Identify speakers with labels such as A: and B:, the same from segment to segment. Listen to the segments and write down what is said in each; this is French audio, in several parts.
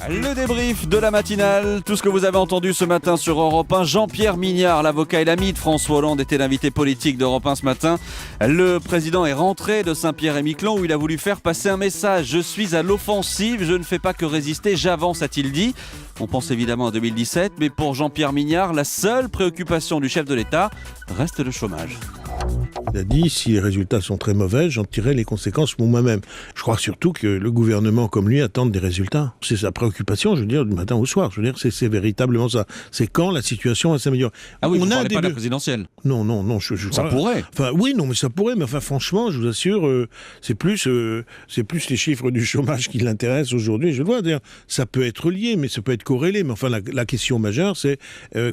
A: Le débrief de la matinale, tout ce que vous avez entendu ce matin sur Europe 1. Jean-Pierre Mignard, l'avocat et l'ami de François Hollande, était l'invité politique d'Europe 1 ce matin. Le président est rentré de Saint-Pierre-et-Miquelon où il a voulu faire passer un message. Je suis à l'offensive, je ne fais pas que résister, j'avance, a-t-il dit. On pense évidemment à 2017, mais pour Jean-Pierre Mignard, la seule préoccupation du chef de l'État reste le chômage.
B: Il a dit, si les résultats sont très mauvais, j'en tirerai les conséquences pour moi-même. Je crois surtout que le gouvernement comme lui attendent des résultats. C'est sa préoccupation, je veux dire, du matin au soir. Je veux dire, c'est véritablement ça. C'est quand la situation va s'améliorer.
A: Ah oui,
B: on
A: vous ne
B: a
A: parlez pas de la présidentielle.
B: Non,
A: Ça pourrait.
B: Enfin, oui, non, mais ça pourrait. Mais enfin, franchement, je vous assure, c'est plus les chiffres du chômage qui l'intéressent aujourd'hui. Je dois dire, ça peut être lié, mais ça peut être corrélé. Mais enfin, la question majeure, c'est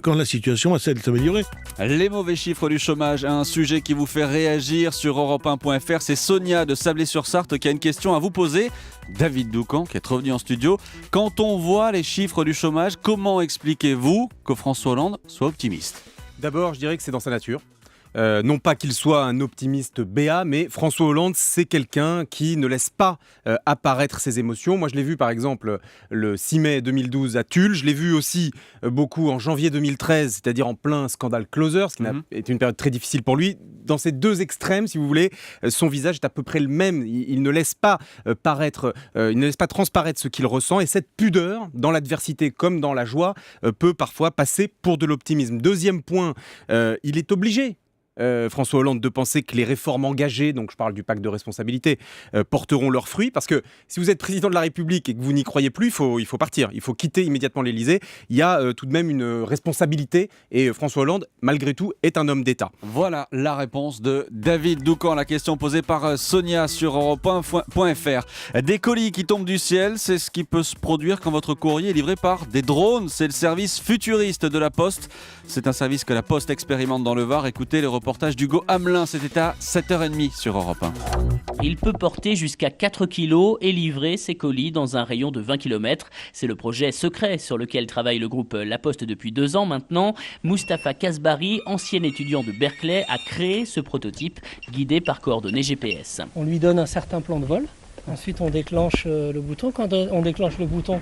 B: quand la situation va s'améliorer.
A: Les mauvais chiffres du chômage, un sujet qui vous fait réagir sur europe1.fr. C'est Sonia de Sablé-sur-Sarthe qui a une question à vous poser. David Doucan qui est revenu en studio. Quand on voit les chiffres du chômage, comment expliquez-vous que François Hollande soit optimiste ?
C: D'abord, je dirais que c'est dans sa nature. Non pas qu'il soit un optimiste béat, mais François Hollande, c'est quelqu'un qui ne laisse pas apparaître ses émotions. Moi, je l'ai vu par exemple le 6 mai 2012 à Tulle. Je l'ai vu aussi beaucoup en janvier 2013, c'est-à-dire en plein scandale Closer, ce qui a été une période très difficile pour lui. Dans ces deux extrêmes, si vous voulez, son visage est à peu près le même. Il ne laisse pas transparaître ce qu'il ressent. Et cette pudeur, dans l'adversité comme dans la joie, peut parfois passer pour de l'optimisme. Deuxième point, il est obligé. François Hollande de penser que les réformes engagées, donc je parle du pacte de responsabilité, porteront leurs fruits, parce que si vous êtes président de la République et que vous n'y croyez plus, il faut partir, il faut quitter immédiatement l'Élysée. Il y a tout de même une responsabilité et François Hollande, malgré tout, est un homme d'État.
A: Voilà la réponse de David Doucan, la question posée par Sonia sur europe1.fr. Des colis qui tombent du ciel, c'est ce qui peut se produire quand votre courrier est livré par des drones. C'est le service futuriste de la Poste. C'est un service que la Poste expérimente dans le Var. Écoutez le reportage d'Hugo Hamelin, c'était à 7h30 sur Europe 1.
D: Il peut porter jusqu'à 4 kilos et livrer ses colis dans un rayon de 20 km. C'est le projet secret sur lequel travaille le groupe La Poste depuis 2 ans maintenant. Mustapha Kasbari, ancien étudiant de Berkeley, a créé ce prototype guidé par coordonnées GPS.
E: On lui donne un certain plan de vol. Ensuite, on déclenche le bouton. Quand on déclenche le bouton,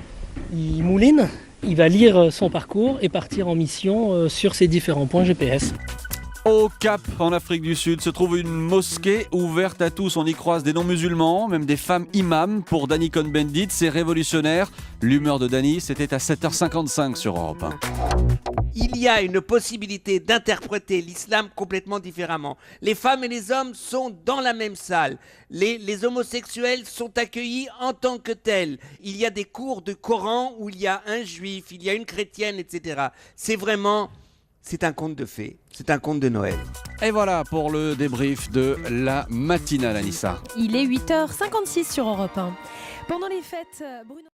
E: il mouline. Il va lire son parcours et partir en mission sur ces différents points GPS.
A: Au Cap, en Afrique du Sud, se trouve une mosquée ouverte à tous. On y croise des non-musulmans, même des femmes imams. Pour Dany Cohn-Bendit, c'est révolutionnaire. L'humeur de Dany, c'était à 7h55 sur Europe 1.
F: Il y a une possibilité d'interpréter l'islam complètement différemment. Les femmes et les hommes sont dans la même salle. Les homosexuels sont accueillis en tant que tels. Il y a des cours de Coran où il y a un juif, il y a une chrétienne, etc. C'est un conte de fées, c'est un conte de Noël.
A: Et voilà pour le débrief de la matinale, Anissa.
G: Il est 8h56 sur Europe 1. Pendant les fêtes, Bruno...